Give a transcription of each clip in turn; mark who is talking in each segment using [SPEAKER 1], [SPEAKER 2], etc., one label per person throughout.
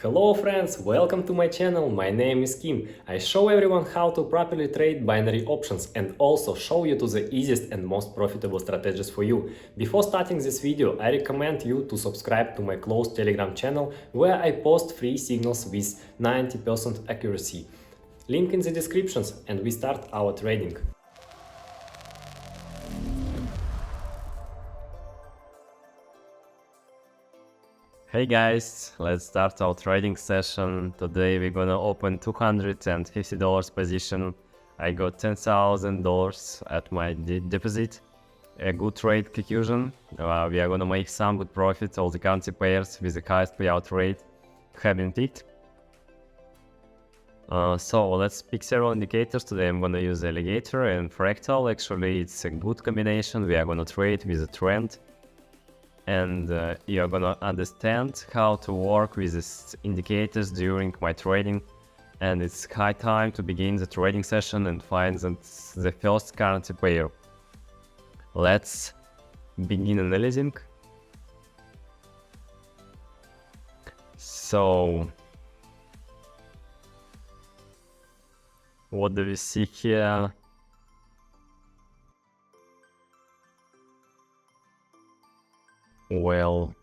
[SPEAKER 1] Hello friends, welcome to my channel. My name is Kim. I show everyone how to properly trade binary options and also show you to the easiest and most profitable strategies for you. Before starting this video, I recommend you to subscribe to my closed Telegram channel where I post free signals with 90% accuracy. Link in the descriptions and we start our trading.
[SPEAKER 2] Hey guys, let's start our trading session. Today we're gonna open $250 position. I got $10,000 at my deposit. A good trade execution. We are gonna make some good profit. All the currency pairs with the highest payout rate have been picked. So let's pick several indicators. Today I'm gonna use alligator and fractal. Actually, it's a good combination. We are gonna trade with a trend. And you're gonna understand how to work with these indicators during my trading. And it's high time to begin the trading session and find the first currency pair. Let's begin analyzing. So, what do we see here? Well,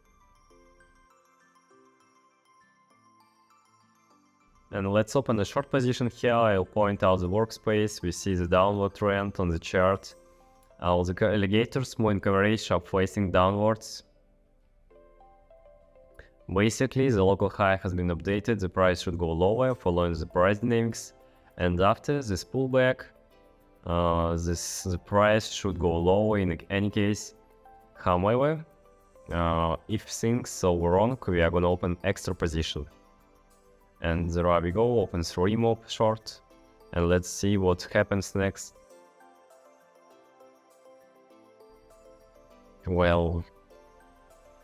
[SPEAKER 2] and let's open a short position here. I'll point out the workspace. We see the downward trend on the chart. All the alligators moving coverage are facing downwards. Basically, the local high has been updated. The price should go lower following the price dynamics. And after this pullback, the price should go lower in any case. However, if things go wrong, we are gonna open extra position. And there we go, open 3 more short. And let's see what happens next. Well,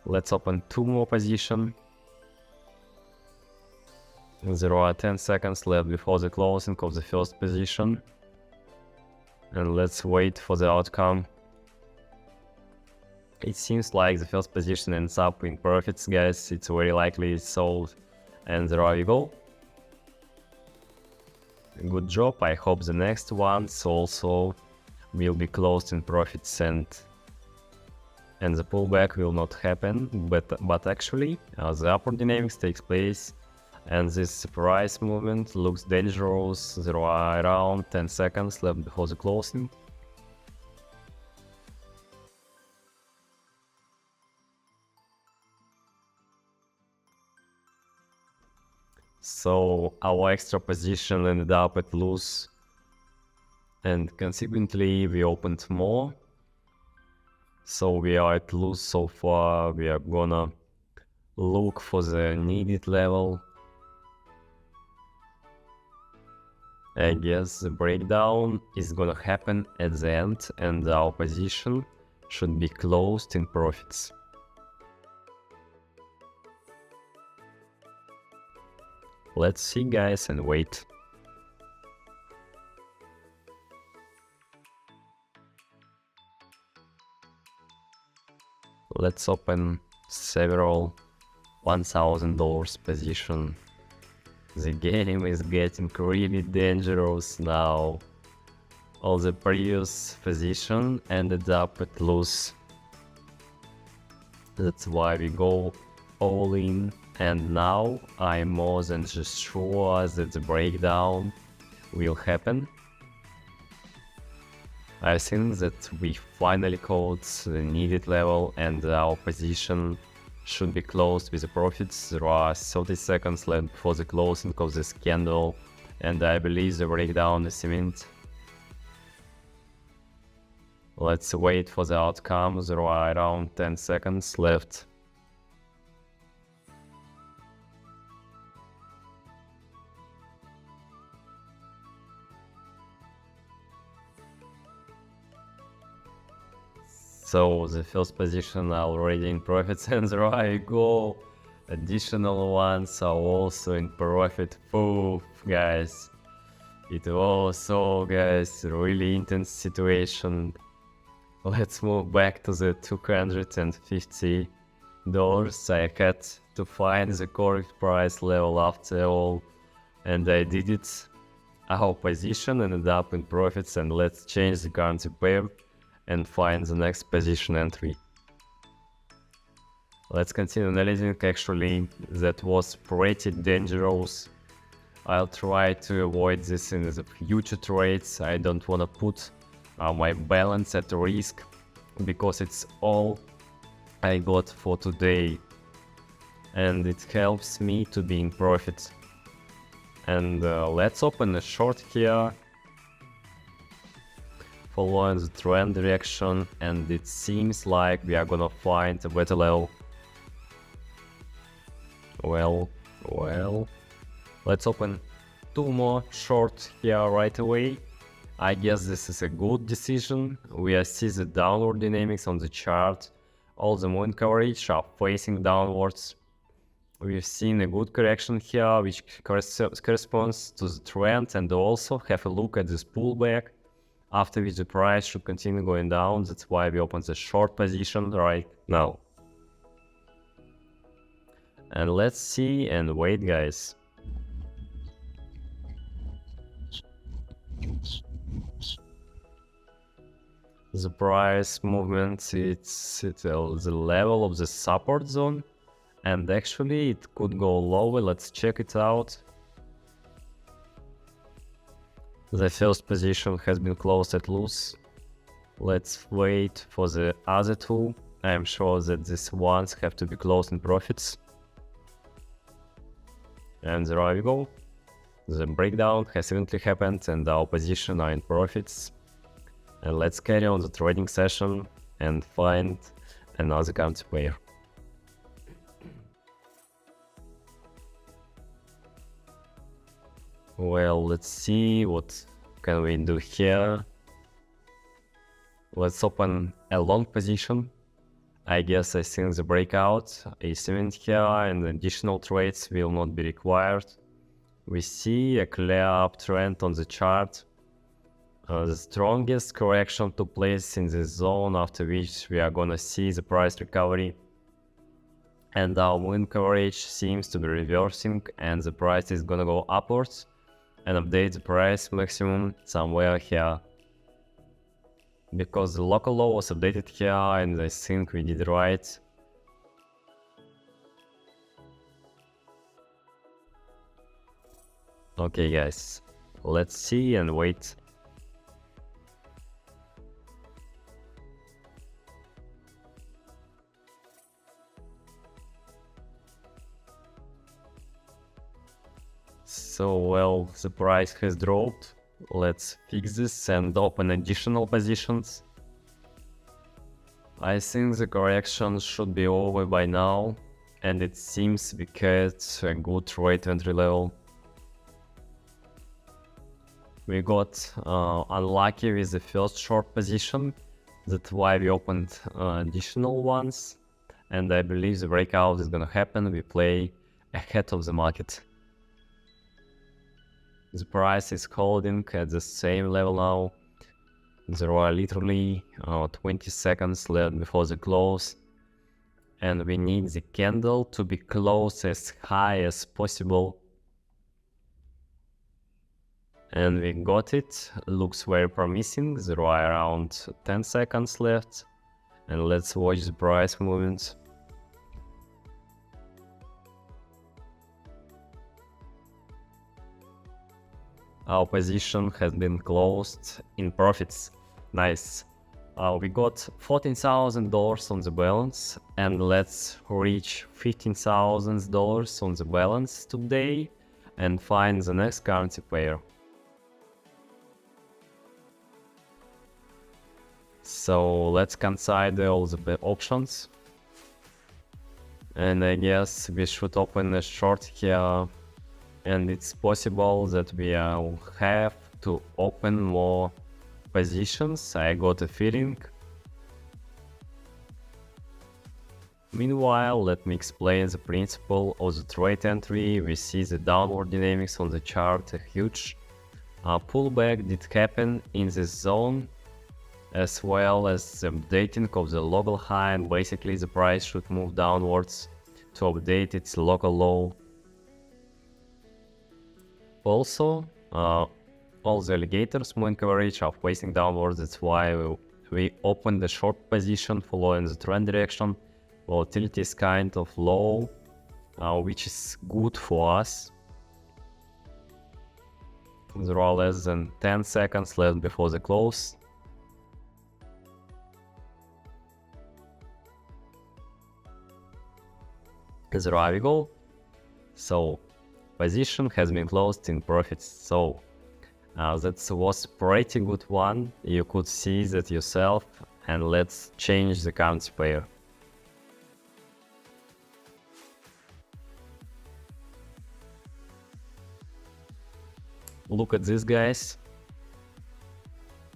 [SPEAKER 2] let's open 2 more position. There are 10 seconds left before the closing of the first position. And let's wait for the outcome. It seems like the first position ends up in profits, guys. It's very likely it's sold. And there we go. Good job. I hope the next ones also will be closed in profits and the pullback will not happen. But actually, the upward dynamics takes place. And this price movement looks dangerous. There are around 10 seconds left before the closing. So our extra position ended up at loss, and consequently we opened more. So we are at loss so far. We are gonna look for the needed level. I guess the breakdown is gonna happen at the end and our position should be closed in profits. Let's see, guys, and wait. Let's open several $1,000 position. The game is getting really dangerous now. All the previous position ended up at loss. That's why we go all in. And now I'm more than just sure that the breakdown will happen. I think that we finally caught the needed level and our position should be closed with the profits. There are 30 seconds left before the closing of this candle, and I believe the breakdown is imminent. Let's wait for the outcome. There are around 10 seconds left. So the first position already in profits, and there I go. Additional ones are also in profit. Poof, guys. It was so, guys, really intense situation. Let's move back to the 250 I had to find the correct price level after all, and I did it. Our position ended up in profits, and let's change the currency pair and find the next position entry. Let's continue analyzing. Actually, that was pretty dangerous. I'll try to avoid this in the future trades. I don't want to put my balance at risk, because it's all I got for today, and it helps me to be in profit. And let's open a short here, following the trend direction, and it seems like we are gonna find a better level. Well, let's open 2 more short here right away. I guess this is a good decision. We see the downward dynamics on the chart. All the moving coverage are facing downwards. We've seen a good correction here, which corresponds to the trend, and also have a look at this pullback, after which the price should continue going down. That's why we open the short position right now. And let's see and wait, guys. The price movement, it's at the level of the support zone, and actually it could go lower. Let's check it out. The first position has been closed at loose. Let's wait for the other two. I'm sure that these ones have to be closed in profits. And there we go. The breakdown has eventually happened, and our position are in profits. And let's carry on the trading session and find another currency pair. Well, let's see what can we do here. Let's open a long position. I think the breakout is imminent here, and additional trades will not be required. We see a clear uptrend on the chart. The strongest correction took place in this zone, after which we are gonna see the price recovery. And our moving coverage seems to be reversing, and the price is gonna go upwards and update the price maximum somewhere here. Because the local low was updated here, and I think we did right. Okay guys, let's see and wait. So well, the price has dropped. Let's fix this and open additional positions. I think the correction should be over by now, and it seems we get a good trade entry level. We got unlucky with the first short position. That's why we opened additional ones, and I believe the breakout is gonna happen. We play ahead of the market. The price is holding at the same level now. There are literally 20 seconds left before the close, and we need the candle to be closed as high as possible. And we got it. Looks very promising. There are around 10 seconds left, and let's watch the price movement. Our position has been closed in profits. Nice. We got $14,000 on the balance, and let's reach $15,000 on the balance today and find the next currency pair. So let's consider all the options, and I guess we should open a short here. And it's possible that we will have to open more positions. I got a feeling. Meanwhile, let me explain the principle of the trade entry. We see the downward dynamics on the chart. A huge pullback did happen in this zone, as well as the updating of the local high, and basically the price should move downwards to update its local low. Also, all the alligators moving average are facing downwards. That's why we opened the short position following the trend direction. Volatility is kind of low, which is good for us. There are less than 10 seconds left before the close. There we go. So position has been closed in profits. So that was pretty good one. You could see that yourself. And let's change the currency pair. Look at this, guys.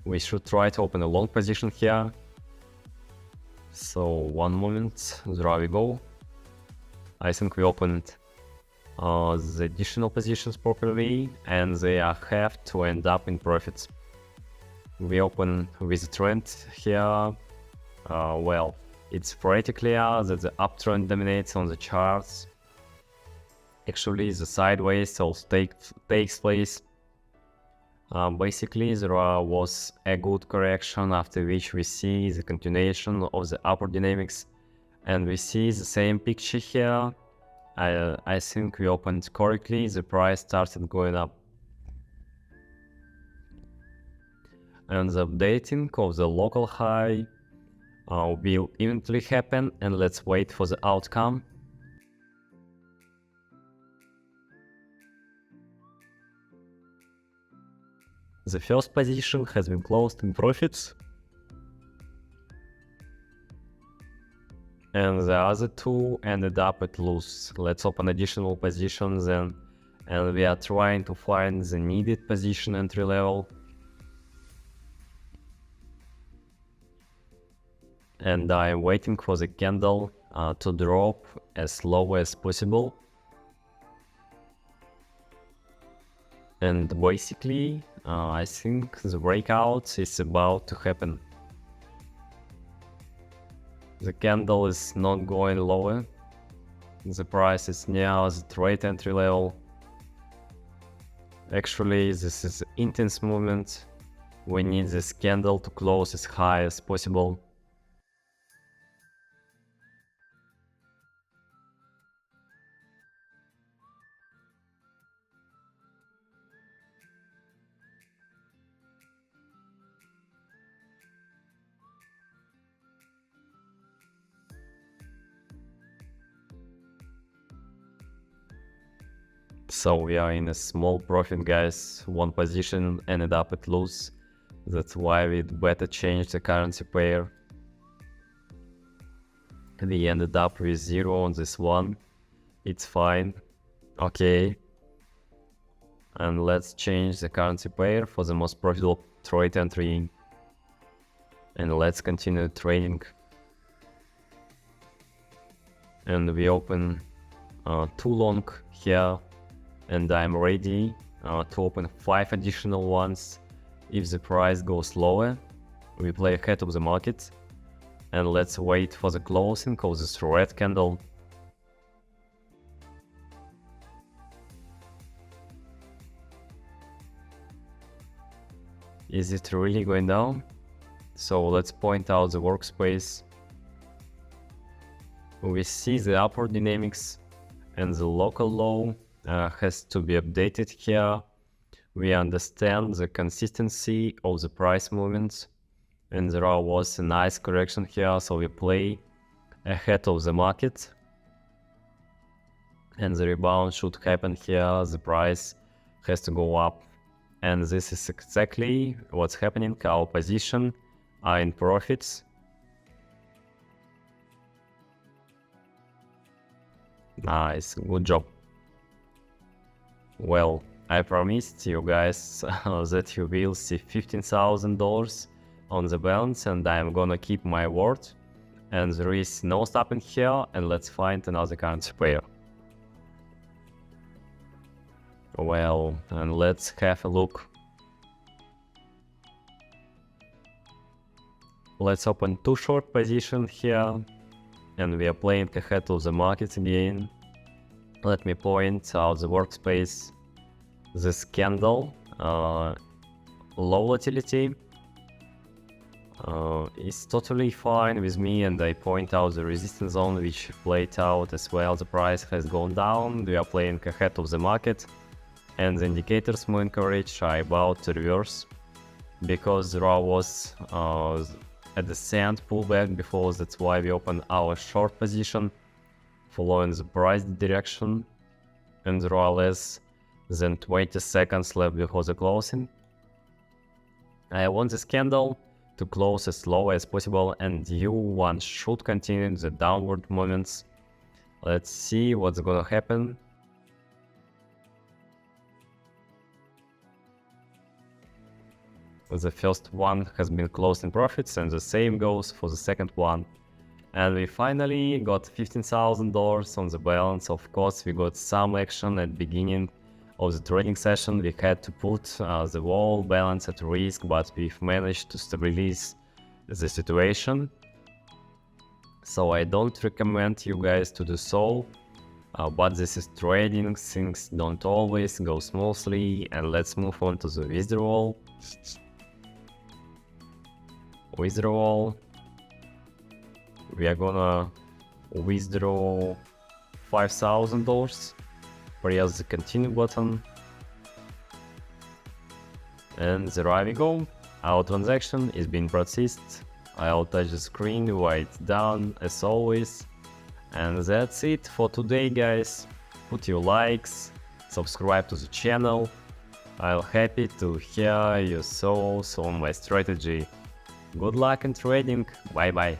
[SPEAKER 2] We should try to open a long position here. So one moment, there we go. I think we opened the additional positions properly, and they have to end up in profits. We open with a trend here. Well, it's pretty clear that the uptrend dominates on the charts. Actually, the sideways also takes place. Basically, there was a good correction, after which we see the continuation of the upward dynamics, and we see the same picture here. I think we opened correctly, the price started going up. And the updating of the local high will eventually happen, and let's wait for the outcome. The first position has been closed in profits, and the other two ended up at loss. Let's open additional positions then, and we are trying to find the needed position entry level. And I'm waiting for the candle to drop as low as possible. And basically, I think the breakout is about to happen. The candle is not going lower. The price is near the trade entry level. Actually, this is intense movement. We need this candle to close as high as possible. So we are in a small profit, guys. One position ended up at loss. That's why we'd better change the currency pair. We ended up with 0 on this one. It's fine. Okay. And let's change the currency pair for the most profitable trade entry. And let's continue trading. And we open 2 long here. And I'm ready to open 5 additional ones. If the price goes lower, we play ahead of the market. And let's wait for the closing of this red candle. Is it really going down? So let's point out the workspace. We see the upward dynamics, and the local low has to be updated here. We understand the consistency of the price movements, and there was a nice correction here, so we play ahead of the market, and the rebound should happen here. The price has to go up, and this is exactly what's happening. Our position are in profits. Nice, good job. Well, I promised you guys that you will see $15,000 on the balance, and I'm gonna keep my word. And there is no stopping here, and let's find another currency pair. Well, and let's have a look. Let's open 2 short positions here, and we are playing ahead of the market again. Let me point out the workspace. This candle, low volatility, is totally fine with me, and I point out the resistance zone which played out as well. The price has gone down, we are playing ahead of the market, and the indicators moving average are about to reverse because there was a descent pullback before. That's why we opened our short position following the price direction, and there are less than 20 seconds left before the closing. I want this candle to close as low as possible, and U1 should continue the downward movements. Let's see what's gonna happen. The first one has been closed in profits, and the same goes for the second one. And we finally got $15,000 on the balance. Of course, we got some action at the beginning of the trading session. We had to put the whole balance at risk, but we've managed to release the situation. So I don't recommend you guys to do so, but this is trading, things don't always go smoothly. And let's move on to the withdrawal. We are gonna withdraw $5,000. Press the continue button, and there we go. Our transaction is being processed. I'll touch the screen, write down as always, and that's it for today, guys. Put your likes, subscribe to the channel. I'm happy to hear your thoughts on my strategy. Good luck in trading. Bye bye.